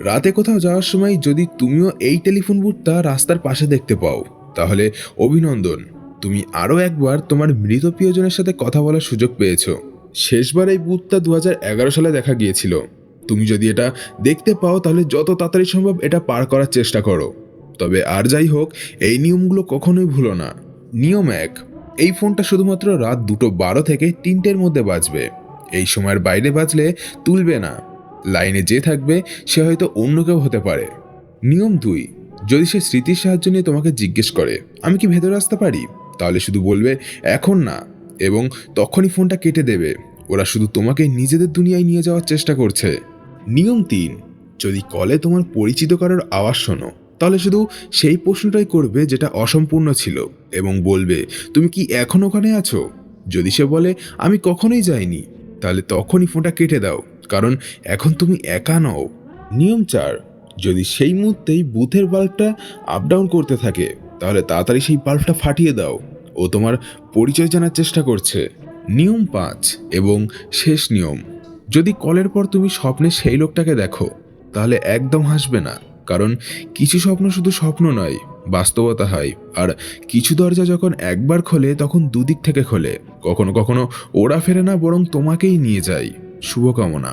রাতে কোথাও যাওয়ার সময় যদি তুমিও এই টেলিফোন বুথটা রাস্তার পাশে দেখতে পাও, তাহলে অভিনন্দন, তুমি আরও একবার তোমার মৃত প্রিয়জনের সাথে কথা বলার সুযোগ পেয়েছো। শেষবার এই বুথটা 2011 সালে দেখা গিয়েছিল। তুমি যদি এটা দেখতে পাও তাহলে যত তাড়াতাড়ি সম্ভব এটা পার করার চেষ্টা করো। তবে আর যাই হোক, এই নিয়মগুলো কখনোই ভুলো না। নিয়ম 1, এই ফোনটা শুধুমাত্র রাত 2:12 থেকে 3টের মধ্যে বাজবে। এই সময়ের বাইরে বাজলে তুলবে না। লাইনে যে থাকবে সে হয়তো অন্য কেউ হতে পারে। নিয়ম 2, যদি সে স্মৃতির সাহায্য নিয়ে তোমাকে জিজ্ঞেস করে আমি কি ভেতরে আসতে পারি, তাহলে শুধু বলবে এখন না, এবং তখনই ফোনটা কেটে দেবে। ওরা শুধু তোমাকে নিজেদের দুনিয়ায় নিয়ে যাওয়ার চেষ্টা করছে। নিয়ম 3, যদি কলে তোমার পরিচিত কারোর আওয়াজ শোনো, তাহলে শুধু সেই প্রশ্নটাই করবে যেটা অসম্পূর্ণ ছিল, এবং বলবে তুমি কি এখন ওখানে আছো। যদি সে বলে আমি কখনোই যাইনি, তাহলে তখনই ফোনটা কেটে দাও, কারণ এখন তুমি একা নও। নিয়ম 4, যদি সেই মুহূর্তেই বুথের বাল্বটা আপ ডাউন করতে থাকে, তাহলে তাড়াতাড়ি সেই বাল্বটা ফাটিয়ে দাও। ও তোমার পরিচয় জানার চেষ্টা করছে। নিয়ম 5 এবং শেষ নিয়ম, যদি কলের পর তুমি স্বপ্নে সেই লোকটাকে দেখো, তাহলে একদম হাসবে না, কারণ কিছু স্বপ্ন শুধু স্বপ্ন নয়, বাস্তবতা হয়। আর কিছু দরজা যখন একবার খোলে তখন দুদিক থেকে খোলে। কখনো কখনো ওরা ফেরে না, বরং তোমাকেই নিয়ে যায়। শুভকামনা।